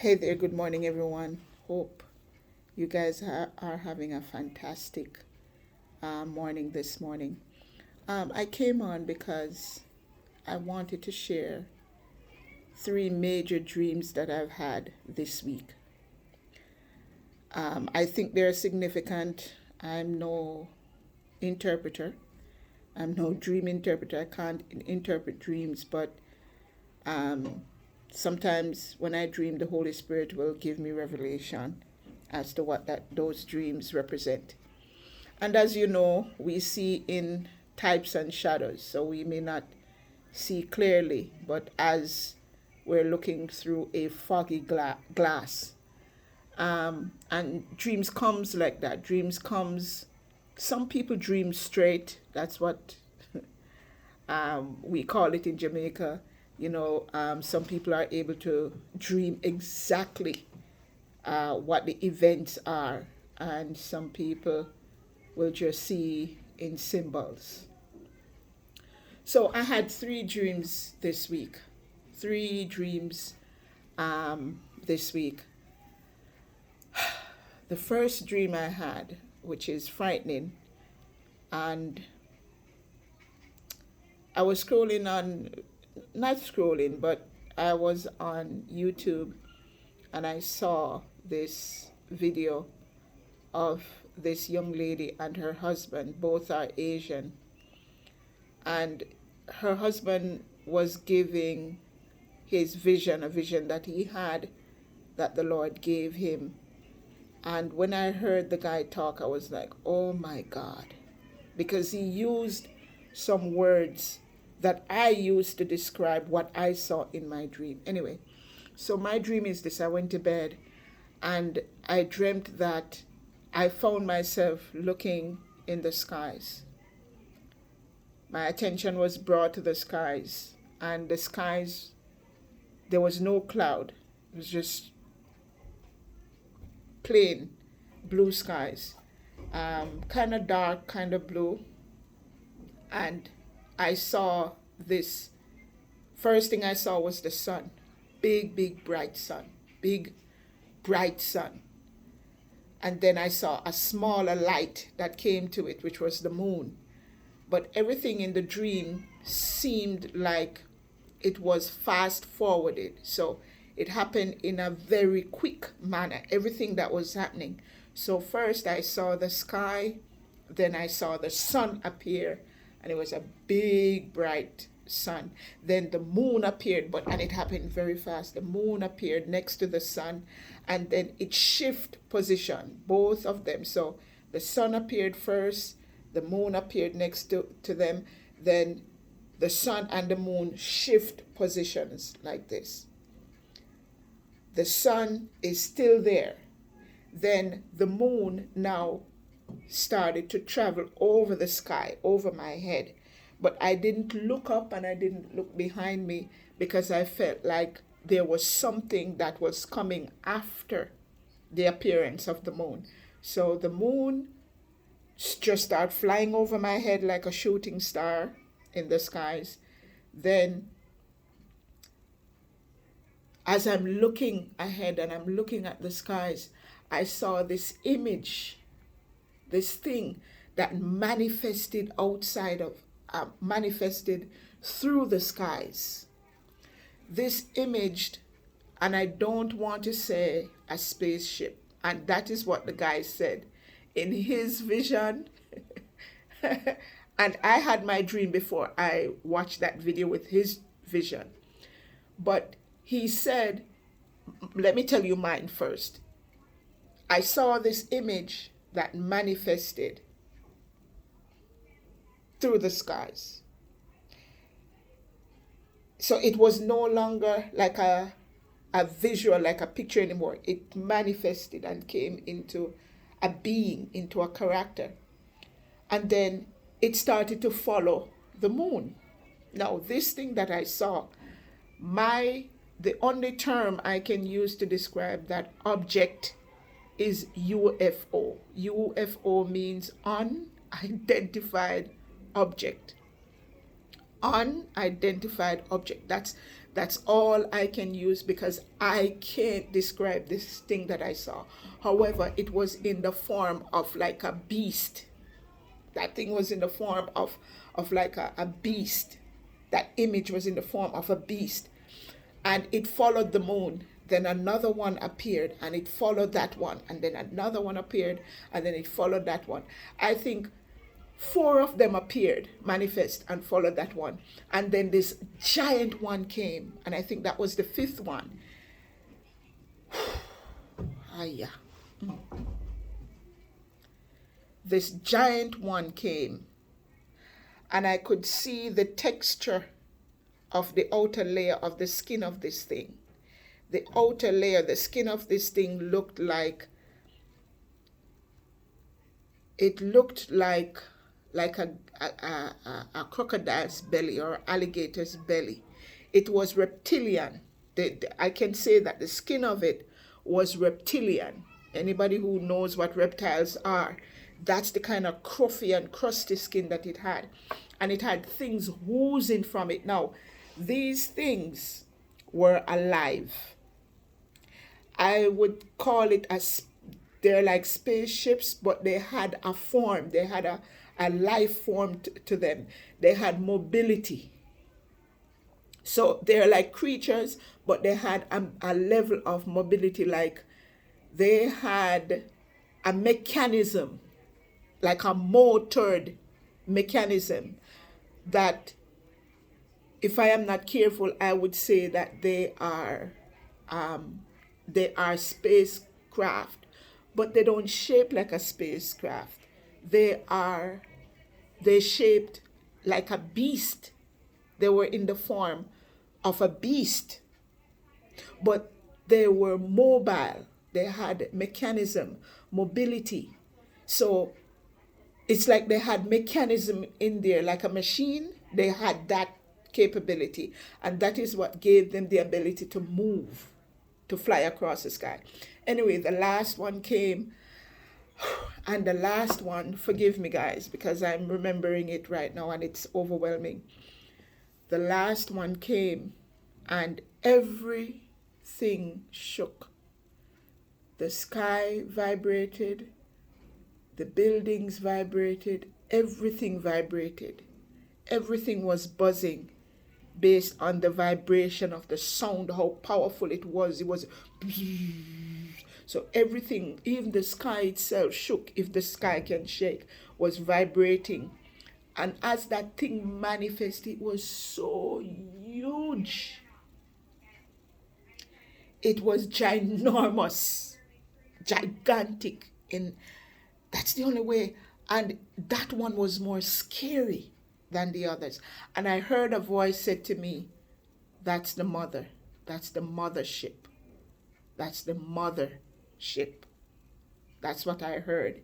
Hey there, good morning, everyone. Hope you guys are having a fantastic morning this morning. I came on because I wanted to share three major dreams that I've had this week. I think they're significant. I'm no interpreter, I'm no dream interpreter. I can't interpret dreams, but um, sometimes when I dream, the Holy Spirit will give me revelation as to what those dreams represent. And as you know, we see in types and shadows, so we may not see clearly, but as we're looking through a foggy glass, and dreams comes like that. Dreams comes. Some people dream straight. That's what we call it in Jamaica. Some people are able to dream exactly what the events are, and some people will just see in symbols. So I had three dreams this week. Three dreams this week. The first dream I had, which is frightening, and I was not scrolling, but I was on YouTube and I saw this video of this young lady and her husband. Both are Asian. And her husband was giving his vision, a vision that he had that the Lord gave him. And when I heard the guy talk, I was like, oh my God. Because he used some words that I used to describe what I saw in my dream. Anyway, so my dream is this. I went to bed and I dreamt that I found myself looking in the skies. My attention was brought to the skies, and the skies, there was no cloud. It was just plain blue skies, kind of dark, kind of blue. And I saw this. First thing I saw was the sun, big, bright sun, big, bright sun. And then I saw a smaller light that came to it, which was the moon. But everything in the dream seemed like it was fast forwarded. So it happened in a very quick manner, everything that was happening. So first I saw the sky, then I saw the sun appear, and it was a big, bright sun. Then the moon appeared, and it happened very fast. The moon appeared next to the sun, and then it shifted position, both of them. So the sun appeared first, the moon appeared next to them, then the sun and the moon shift positions like this. The sun is still there. Then the moon now started to travel over the sky, over my head. But I didn't look up and I didn't look behind me because I felt like there was something that was coming after the appearance of the moon. So the moon just started flying over my head like a shooting star in the skies. Then as I'm looking ahead and I'm looking at the skies, I saw this image, this thing that manifested manifested through the skies. This image, and I don't want to say a spaceship, and that is what the guy said in his vision. And I had my dream before I watched that video with his vision. But he said, let me tell you mine first. I saw this image that manifested through the skies. So it was no longer like a visual, like a picture anymore. It manifested and came into a being, into a character. And then it started to follow the moon. Now, this thing that I saw, the only term I can use to describe that object is UFO. UFO means unidentified object. Unidentified object. That's all I can use because I can't describe this thing that I saw. However, it was in the form of like a beast. That thing was in the form of like a beast. That image was in the form of a beast. And it followed the moon. Then another one appeared and it followed that one. And then another one appeared and then it followed that one. I think 4 of them appeared, manifest, and followed that one. And then this giant one came. And I think that was the 5th one. Yeah. This giant one came. And I could see the texture of the outer layer of the skin of this thing. The outer layer, the skin of this thing looked like, it looked like a crocodile's belly or alligator's belly. It was reptilian. I can say that the skin of it was reptilian. Anybody who knows what reptiles are, that's the kind of cruffy and crusty skin that it had. And it had things oozing from it. Now, these things were alive. I would call it they're like spaceships, but they had a form. They had a life form to them. They had mobility. So they're like creatures, but they had a level of mobility. Like they had a mechanism, like a motored mechanism that, if I am not careful, I would say that they are spacecraft, but they don't shape like a spacecraft. They shaped like a beast. They were in the form of a beast, but they were mobile. They had mechanism, mobility. So it's like they had mechanism in there, like a machine. They had that capability, and that is what gave them the ability to move, to fly across the sky. Anyway, the last one came, and the last one, forgive me guys, because I'm remembering it right now and it's overwhelming. The last one came and everything shook. The sky vibrated, the buildings vibrated, everything vibrated. Everything was buzzing based on the vibration of the sound, how powerful it was. It was so everything, even the sky itself shook, if the sky can shake, was vibrating. And as that thing manifested, it was so huge. It was ginormous, gigantic. That's the only way. And that one was more scary than the others. And I heard a voice said to me, that's the mother. That's the mothership. That's the mothership. That's what I heard.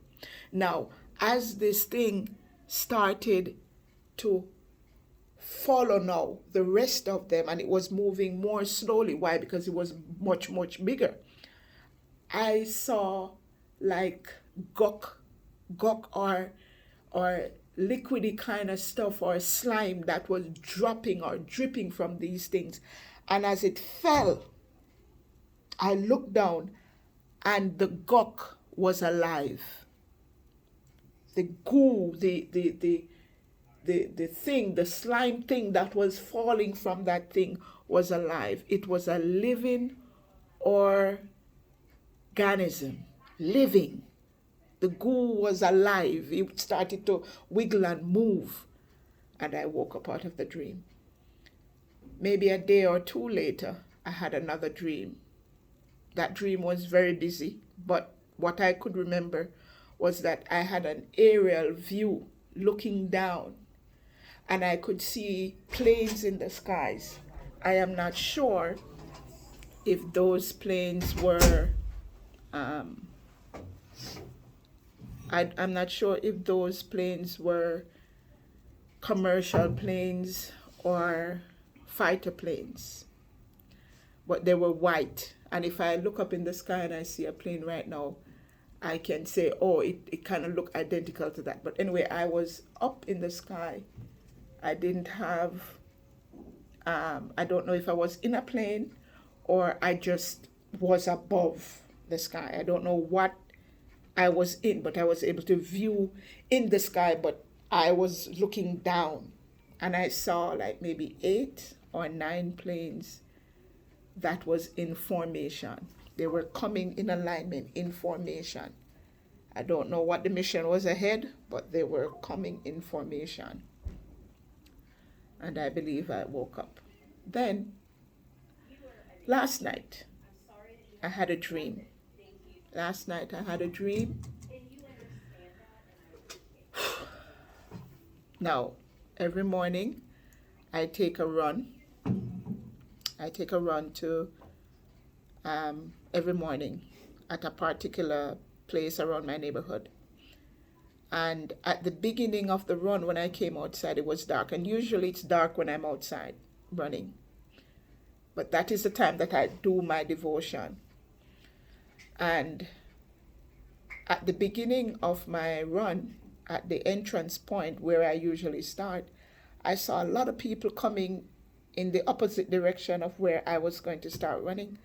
Now, as this thing started to follow now the rest of them, and it was moving more slowly. Why? Because it was much, much bigger. I saw like gok or liquidy kind of stuff or slime that was dropping or dripping from these things. And as it fell, I looked down and the gok was alive. The goo, the thing, the slime thing that was falling from that thing was alive. It was a living organism, living. The goo was alive. It started to wiggle and move. And I woke up out of the dream. Maybe a day or two later, I had another dream. That dream was very busy, but what I could remember was that I had an aerial view looking down, and I could see planes in the skies. I am not sure if those planes were, I'm not sure if those planes were commercial planes or fighter planes, but they were white. And if I look up in the sky and I see a plane right now, I can say, oh, it kind of looked identical to that. But anyway, I was up in the sky. I didn't have I don't know if I was in a plane or I just was above the sky. I don't know what I was in, but I was able to view in the sky, but I was looking down and I saw like maybe 8 or 9 planes that was in formation. They were coming in alignment, in formation. I don't know what the mission was ahead, but they were coming in formation. And I believe I woke up. Then, last night, I had a dream. Last night, I had a dream. Now, every morning, I take a run. I take a run to every morning at a particular place around my neighborhood. And at the beginning of the run, when I came outside, it was dark. And usually it's dark when I'm outside running. But that is the time that I do my devotion. And at the beginning of my run, at the entrance point where I usually start, I saw a lot of people coming in the opposite direction of where I was going to start running.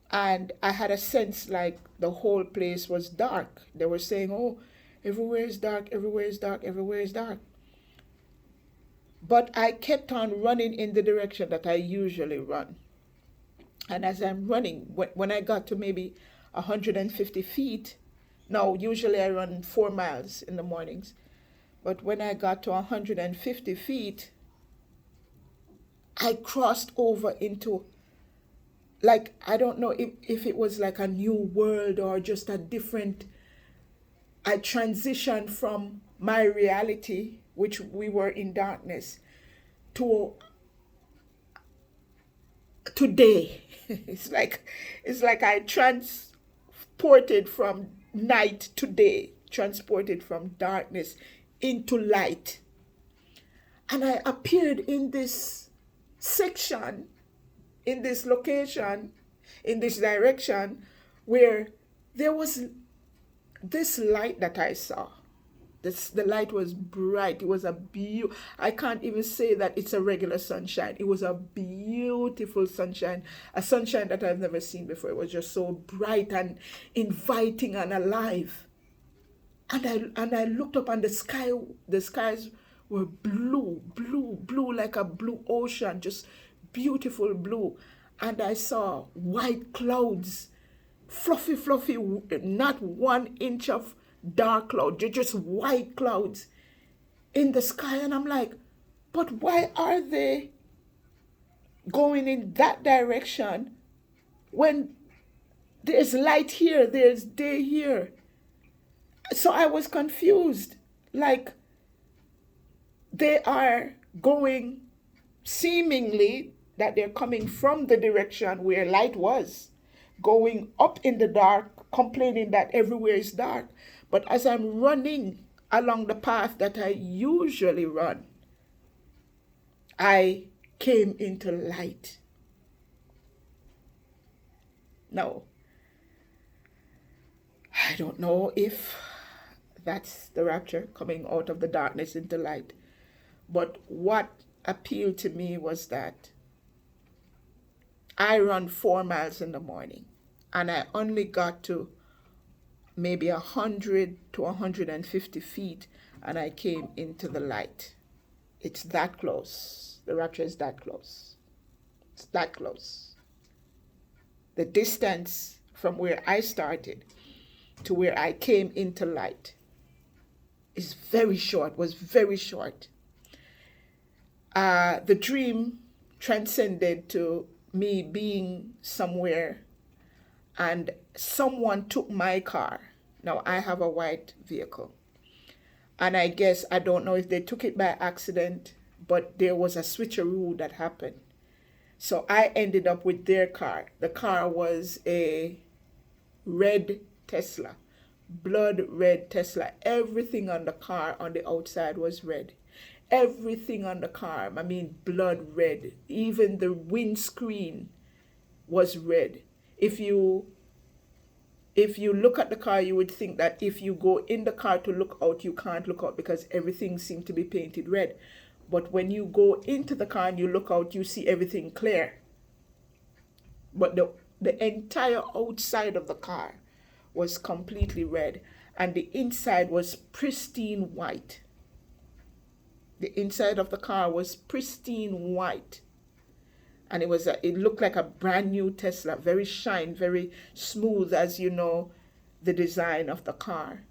And I had a sense like the whole place was dark. They were saying, oh, everywhere is dark, everywhere is dark, everywhere is dark. But I kept on running in the direction that I usually run. And as I'm running, when I got to maybe 150 feet, now usually I run 4 miles in the mornings, but when I got to 150 feet, I crossed over into, like, I don't know if it was like a new world or just a different, I transitioned from my reality, which we were in darkness, to today. It's like I transported from night to day, transported from darkness into light. And I appeared in this section, in this location, in this direction, where there was this light that I saw. The light was bright. It was I can't even say that it's a regular sunshine. It was a beautiful sunshine, a sunshine that I've never seen before. It was just so bright and inviting and alive. And I looked up and the skies were blue, like a blue ocean, just beautiful blue. And I saw white clouds, fluffy, not 1 inch of dark cloud, just white clouds in the sky. And I'm like, but why are they going in that direction when there's light here, there's day here? So I was confused. Like, they are going, seemingly that they're coming from the direction where light was, going up in the dark, complaining that everywhere is dark. But as I'm running along the path that I usually run, I came into light. Now, I don't know if that's the rapture, coming out of the darkness into light. But what appealed to me was that I run 4 miles in the morning and I only got to maybe 100 to 150 feet and I came into the light. It's that close. The rapture is that close. It's that close. The distance from where I started to where I came into light is very short, was very short. The dream transcended to me being somewhere and someone took my car. Now I have a white vehicle. And I guess, I don't know if they took it by accident, but there was a switcheroo that happened. So I ended up with their car. The car was a red Tesla, blood red Tesla. Everything on the car on the outside was red. Everything on the car, I mean blood red. Even the windscreen was red. If you look at the car, you would think that if you go in the car to look out, you can't look out because everything seemed to be painted red. But when you go into the car and you look out, you see everything clear. But the entire outside of the car was completely red, and the inside was pristine white. The inside of the car was pristine white, and it looked like a brand new Tesla, very shine, very smooth, as you know, the design of the car.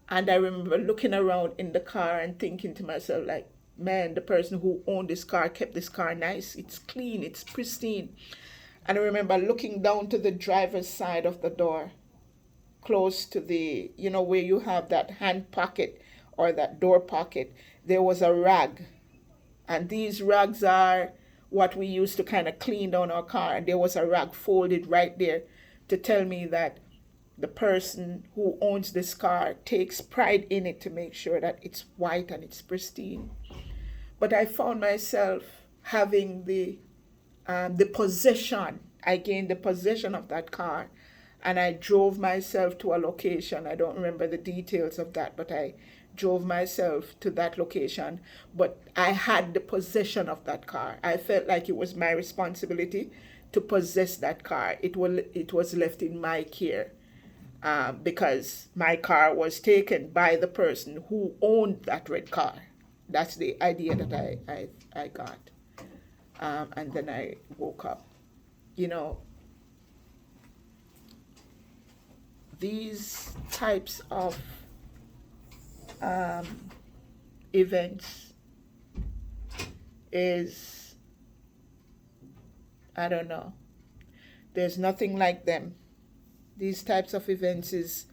And I remember looking around in the car and thinking to myself, like, man, the person who owned this car kept this car nice. It's clean, it's pristine. And I remember looking down to the driver's side of the door, close to the, where you have that hand pocket or that door pocket. There was a rag. And these rags are what we use to kind of clean down our car. And there was a rag folded right there to tell me that the person who owns this car takes pride in it to make sure that it's white and it's pristine. But I found myself having the possession. I gained the possession of that car, and I drove myself to a location. I don't remember the details of that, but I drove myself to that location. But I had the possession of that car. I felt like it was my responsibility to possess that car. It was left in my care. Because my car was taken by the person who owned that red car. That's the idea that I got. And then I woke up. These types of events is, I don't know. There's nothing like them. These types of events is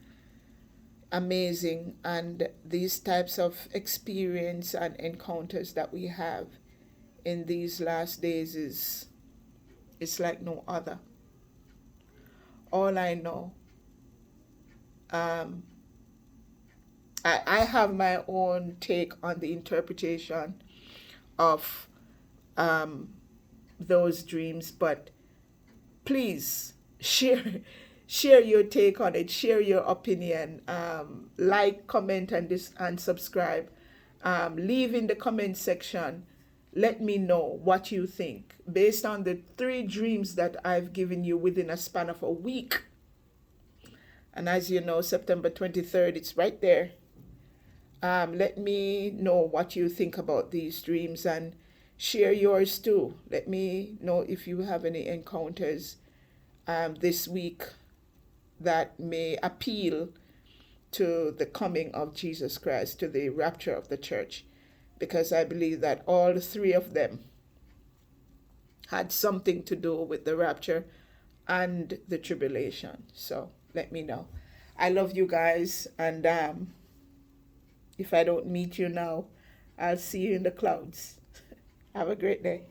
amazing, and these types of experience and encounters that we have in these last days it's like no other. All I know, I have my own take on the interpretation of those dreams, but please share your take on it, share your opinion, like, comment, and subscribe. Leave in the comment section. Let me know what you think based on the 3 dreams that I've given you within a span of a week. And as you know, September 23rd, it's right there. Let me know what you think about these dreams and share yours too. Let me know if you have any encounters this week that may appeal to the coming of Jesus Christ, to the rapture of the church, because I believe that all 3 of them had something to do with the rapture and the tribulation. So let me know. I love you guys, and if I don't meet you now, I'll see you in the clouds. Have a great day.